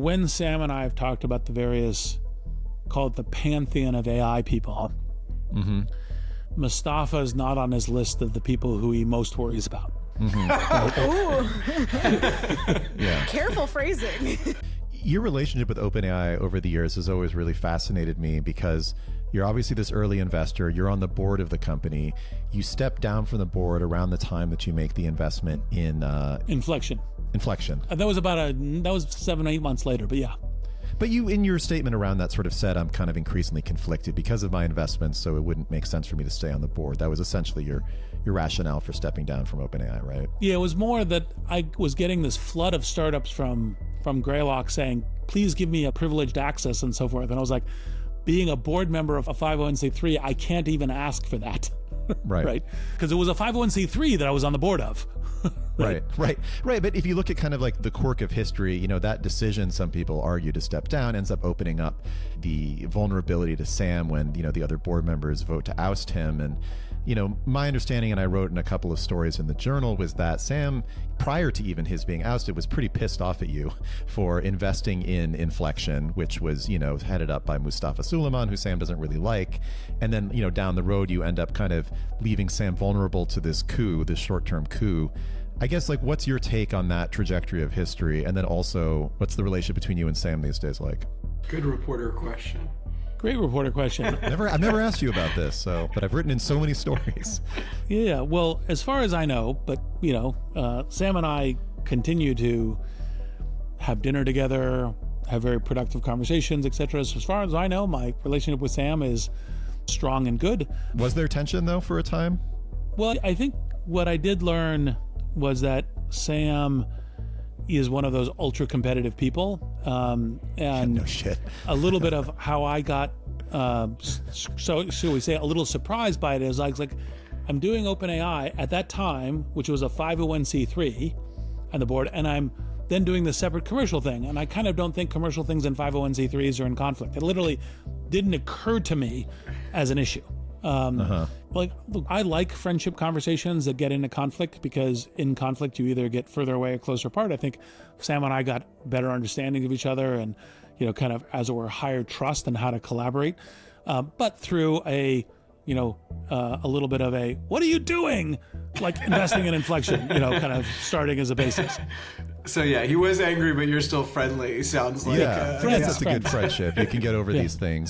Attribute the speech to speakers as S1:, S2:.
S1: When Sam and I have talked about the various, call it the pantheon of AI people, Mustafa is not on his list of the people who he most worries about.
S2: Ooh.
S3: Yeah.
S2: Careful phrasing.
S3: Your relationship with OpenAI over the years has always really fascinated me because you're obviously this early investor. You're on the board of the company. You step down from the board around the time that you make the investment in
S1: Inflection. That was 7 or 8 months later, but yeah.
S3: But you, in your statement around that, sort of said, I'm kind of increasingly conflicted because of my investments, so it wouldn't make sense for me to stay on the board. That was essentially your rationale for stepping down from OpenAI, right?
S1: Yeah, it was more that I was getting this flood of startups from Greylock saying, please give me a privileged access and so forth. And I was like, being a board member of a 501c3, I can't even ask for that.
S3: Right.
S1: Because it was a 501c3 that I was on the board of.
S3: Right. But if you look at kind of like the quirk of history, that decision, some people argue, to step down ends up opening up the vulnerability to Sam when, the other board members vote to oust him. And, my understanding, and I wrote in a couple of stories in the journal, was that Sam, prior to even his being ousted, was pretty pissed off at you for investing in Inflection, which was, headed up by Mustafa Suleyman, who Sam doesn't really like. And then, down the road, you end up kind of leaving Sam vulnerable to this coup, this short-term coup. I guess, what's your take on that trajectory of history? And then also, what's the relationship between you and Sam these days like?
S4: Good reporter question.
S1: Great reporter question.
S3: I've never asked you about this, but I've written in so many stories.
S1: Yeah, well, as far as I know, but, Sam and I continue to have dinner together, have very productive conversations, etc. So as far as I know, my relationship with Sam is strong and good.
S3: Was there tension, though, for a time?
S1: Well, I think what I did learn was that Sam is one of those ultra competitive people. And
S3: no shit.
S1: A little bit of how I got, so we say, a little surprised by it is like, I'm doing OpenAI at that time, which was a 501c3 on the board, and I'm then doing the separate commercial thing. And I kind of don't think commercial things and 501c3s are in conflict. It literally didn't occur to me as an issue. Look, I like friendship conversations that get into conflict, because in conflict you either get further away or closer apart. I think Sam and I got better understanding of each other and, kind of, as it were, higher trust in how to collaborate. But through a little bit of a, what are you doing? Like investing in Inflection, kind of starting as a basis.
S4: So yeah, he was angry, but you're still friendly. Sounds like
S3: that's a good friendship. You can get over these things.